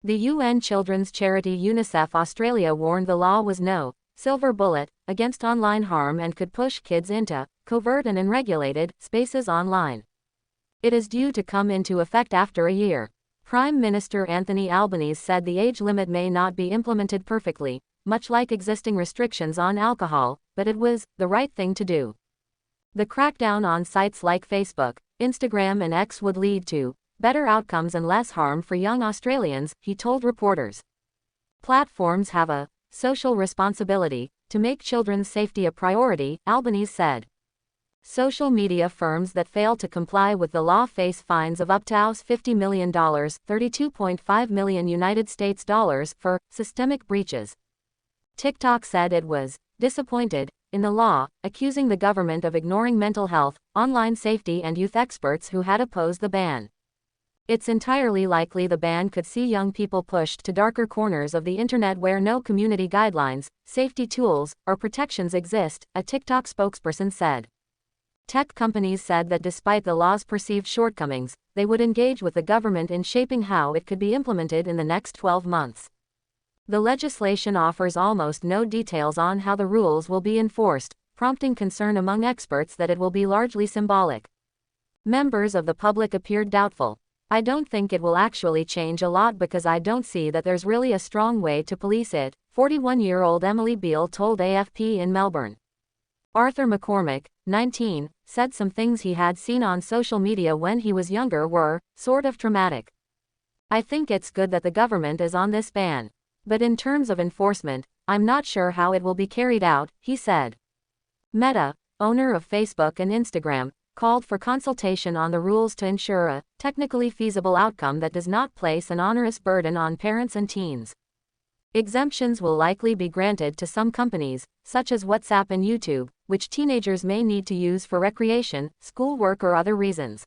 The UN children's charity UNICEF Australia warned the law was no silver bullet against online harm and could push kids into covert and unregulated spaces online. It is due to come into effect after a year. Prime Minister Anthony Albanese said the age limit may not be implemented perfectly, much like existing restrictions on alcohol, but it was the right thing to do. The crackdown on sites like Facebook, Instagram and X would lead to better outcomes and less harm for young Australians, he told reporters. Platforms have a social responsibility to make children's safety a priority, Albanese said. Social media firms that fail to comply with the law face fines of up to $50 million, $32.5 million United States dollars, for systemic breaches. TikTok said it was disappointed in the law, accusing the government of ignoring mental health, online safety and youth experts who had opposed the ban. It's entirely likely the ban could see young people pushed to darker corners of the internet where no community guidelines, safety tools, or protections exist, a TikTok spokesperson said. Tech companies said that despite the law's perceived shortcomings, they would engage with the government in shaping how it could be implemented in the next 12 months. The legislation offers almost no details on how the rules will be enforced, prompting concern among experts that it will be largely symbolic. Members of the public appeared doubtful. I don't think it will actually change a lot because I don't see that there's really a strong way to police it, 41-year-old Emily Beale told AFP in Melbourne. Arthur McCormick, 19, said some things he had seen on social media when he was younger were sort of traumatic. I think it's good that the government is on this ban. But in terms of enforcement, I'm not sure how it will be carried out, he said. Meta, owner of Facebook and Instagram, called for consultation on the rules to ensure a technically feasible outcome that does not place an onerous burden on parents and teens. Exemptions will likely be granted to some companies, such as WhatsApp and YouTube, which teenagers may need to use for recreation, schoolwork or other reasons.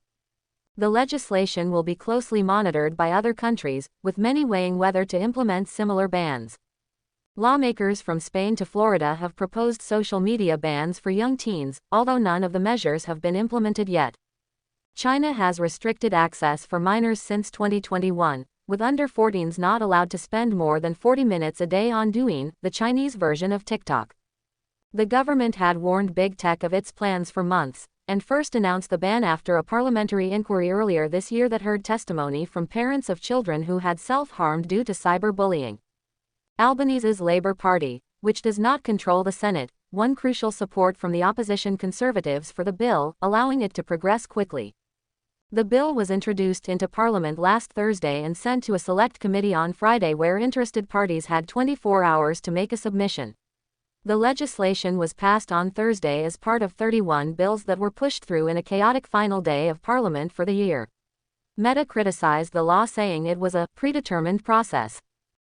The legislation will be closely monitored by other countries, with many weighing whether to implement similar bans. Lawmakers from Spain to Florida have proposed social media bans for young teens, although none of the measures have been implemented yet. China has restricted access for minors since 2021, with under-14s not allowed to spend more than 40 minutes a day on Douyin, the Chinese version of TikTok. The government had warned Big Tech of its plans for months, and first announced the ban after a parliamentary inquiry earlier this year that heard testimony from parents of children who had self-harmed due to cyberbullying. Albanese's Labour Party, which does not control the Senate, won crucial support from the opposition Conservatives for the bill, allowing it to progress quickly. The bill was introduced into Parliament last Thursday and sent to a select committee on Friday where interested parties had 24 hours to make a submission. The legislation was passed on Thursday as part of 31 bills that were pushed through in a chaotic final day of Parliament for the year. Meta criticized the law saying it was a predetermined process.